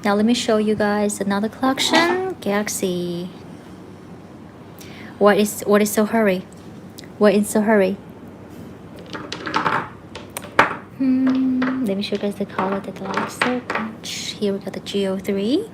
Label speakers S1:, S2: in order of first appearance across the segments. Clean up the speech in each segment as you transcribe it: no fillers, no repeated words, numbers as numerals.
S1: Now let me show you guys another collection, Galaxy. What is so hurry? What is so hurry? Let me show you guys the color that I like so much. Here we got the GO3.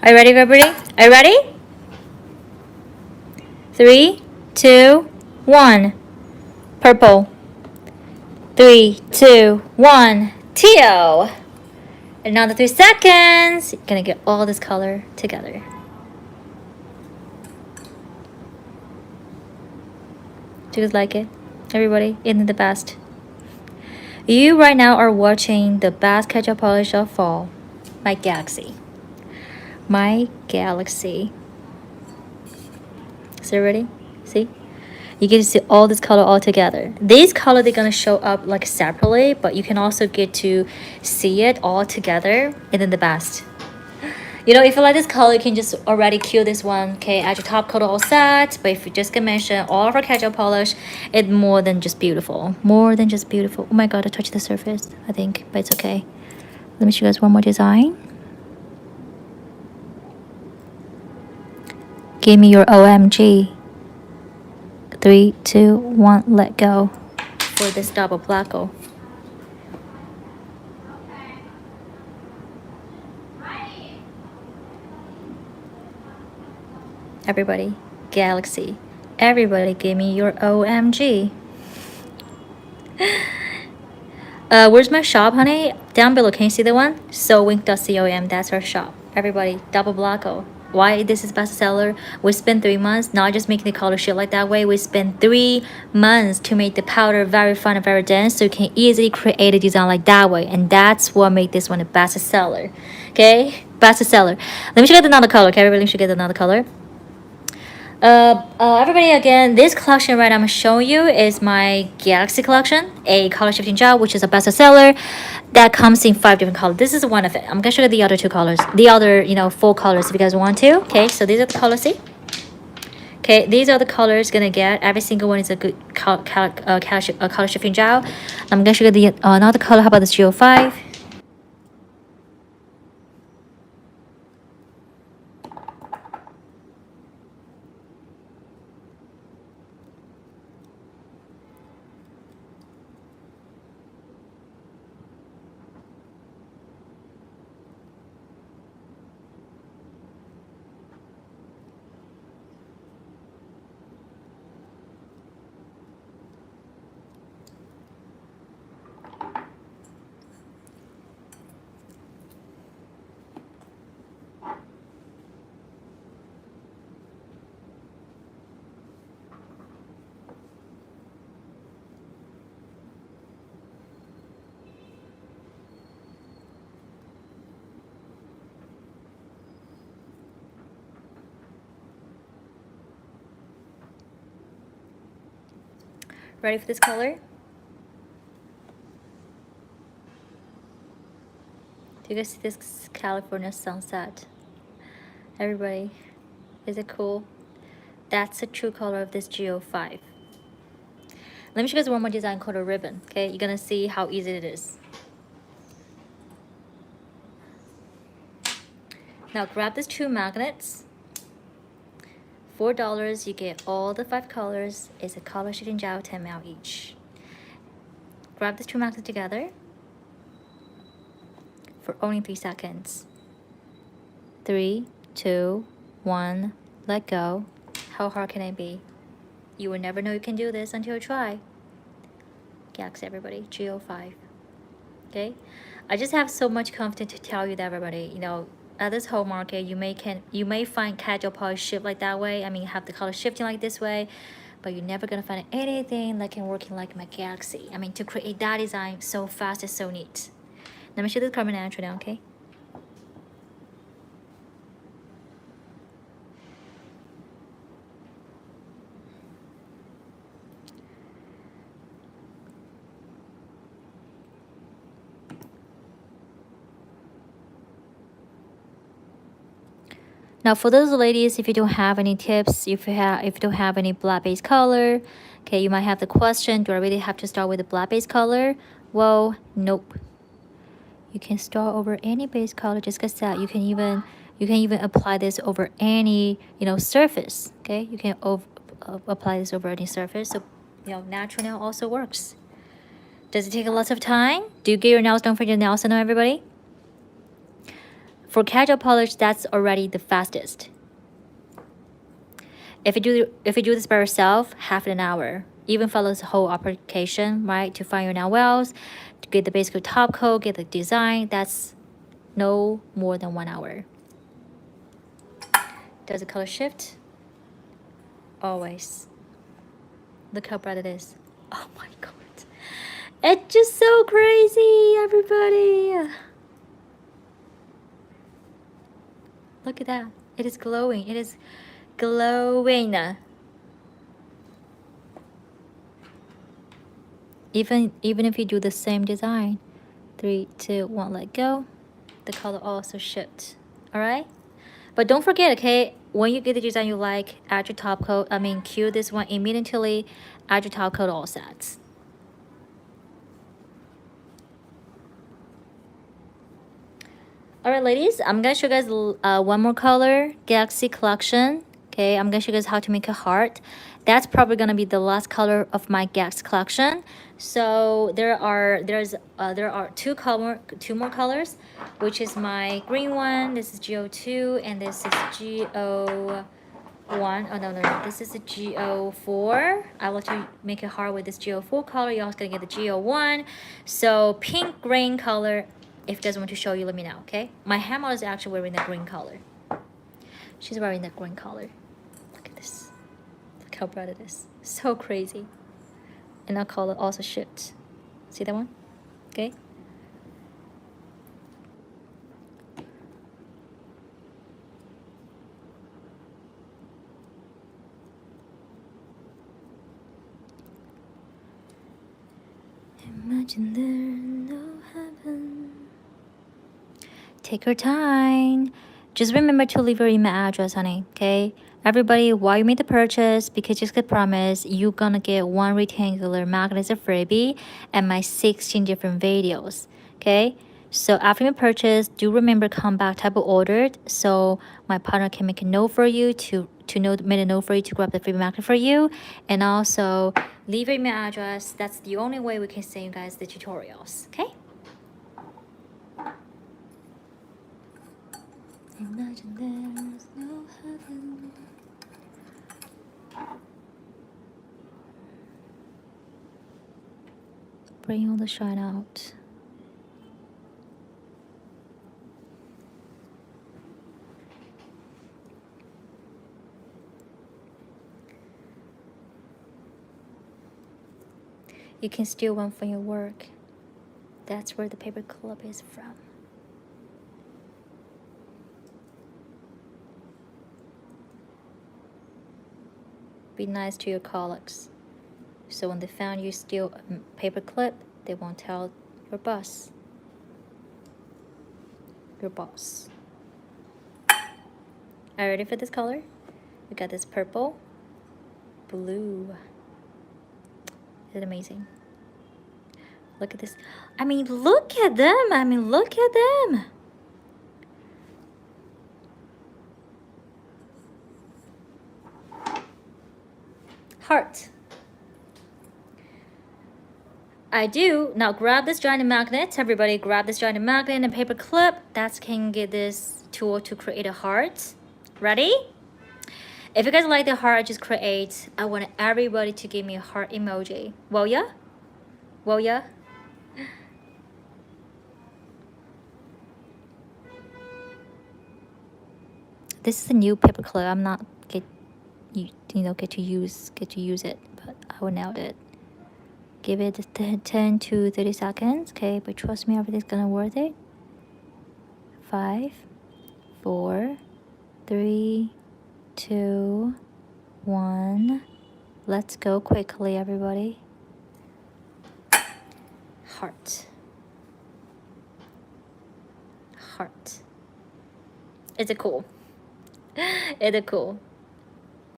S1: Are you ready, everybody? Are you ready? 3, 2, 1. Purple. 3, 2, 1. Teal. Another 3 seconds. You're gonna get all this color together. Do you guys like it? Everybody, isn't it the best? You right now are watching the best ketchup polish of fall. My Galaxy. My Galaxy. So ready? See? You get to see all this color all together. These color they're gonna show up like separately, but you can also get to see it all together, and then the best. You know, if you like this color, you can just already cue this one, okay, add your top coat all set. But if you just can mention all of our ketchup polish, it's more than just beautiful. More than just beautiful. Oh my god, I touched the surface, I think, but it's okay. Let me show you guys one more design. Give me your OMG. 3, 2, 1, let go. For this double placco. Everybody, Galaxy. Everybody give me your OMG. Where's my shop, honey? Down below, can you see the one? Sewing.com, that's our shop. Everybody, double blocko. Why this is bestseller? We spent 3 months not just making the color shade like that way. We spent 3 months to make the powder very fine and very dense, so you can easily create a design like that way. And that's what made this one a bestseller. Okay, bestseller. Let me show you another color. Okay, everybody, let me show you another color. Everybody, again, this collection right now I'm showing you is my Galaxy collection, a color shifting gel, which is a bestseller that comes in 5 different colors. This is one of it. I'm gonna show you the other 2 colors, the other 4 colors if you guys want to. Okay, so these are the colors. See, okay, these are the colors gonna get. Every single one is a good color shifting gel. I'm gonna show you the another color. How about this GO5? Ready for this color? Do you guys see this California sunset? Everybody, is it cool? That's the true color of this GO5. Let me show you guys one more design called a ribbon. Okay, you're gonna see how easy it is. Now grab these 2 magnets. $4, you get all the 5 colors. It's a color shading gel, 10 ml each. Grab these 2 magnets together for only 3 seconds. 3, 2, 1, let go. How hard can it be? You will never know you can do this until you try. Gax everybody, GO5. Okay? I just have so much confidence to tell you that everybody, you know, at this whole market, you may find casual polish shift like that way. I mean, have the color shifting like this way, but you're never gonna find anything that can working like my Galaxy. I mean, to create that design so fast is so neat. Let me show the carbon natural now, okay? Now for those ladies, if you don't have any tips, if you don't have any black base color, okay, you might have the question, do I really have to start with a black base color? Well, nope. You can start over any base color, just like that. You can even apply this over any, you know, surface. Okay, you can apply this over any surface. So, you know, natural nail also works. Does it take a lot of time? Do you get your nails done for your nail salon, everybody? For casual polish, that's already the fastest. If you do this by yourself, half an hour. Even follows the whole application, right? To find your nail wells, to get the basic top coat, get the design. That's no more than 1 hour. Does the color shift? Always. Look how bright it is. Oh my god. It's just so crazy, everybody. Look at that. It is glowing. It is glowing. Even if you do the same design. 3, 2, 1, let go. The color also shifts. Alright? But don't forget, okay, when you get the design you like, add your top coat. I mean, cue this one immediately. Add your top coat all sets. Alright, ladies, I'm gonna show you guys one more color, Galaxy collection. Okay, I'm gonna show you guys how to make a heart. That's probably gonna be the last color of my Galaxy collection. So there are two more colors, which is my green one. This is GO2, and this is GO1. Oh no, this is a GO4. I like to make a heart with this GO4 color. You're also gonna get the GO1. So pink green color. If you guys want to show you, let me know, okay? My hammer is actually wearing the green color. She's wearing the green color. Look at this. Look how bright it is. So crazy. And that color also shifts. See that one? Okay. Imagine there's no heaven. Take your time. Just remember to leave your email address, honey, okay? Everybody, while you make the purchase, because just get promise, you're gonna get 1 rectangular magnet as a freebie and my 16 different videos, okay? So after you purchase, do remember come back type of ordered so my partner can make a note for you to make a note for you to grab the free magnet for you, and also leave your email address. That's the only way we can send you guys the tutorials, okay? Imagine there's no heaven. Bring all the shine out. You can steal one from your work. That's where the paper clip is from. Be nice to your colleagues. So when they found you steal a paper clip, they won't tell your boss. Your boss. Are you ready for this color? We got this purple, blue. Isn't it amazing? Look at this. I mean, look at them. Look at them. Heart. I do. Now grab this giant magnet. Everybody grab this giant magnet and paper clip. That can get this tool to create a heart. Ready? If you guys like the heart I just create, I want everybody to give me a heart emoji. Will ya? Will ya? This is a new paper clip. I'm not get to use it, but I will nail it. Give it 10 to 30 seconds, okay? But trust me, everything's gonna worth it. 5, 4, 3, 2, 1. Let's go quickly, everybody. Heart. Heart. Is it cool? Is it cool?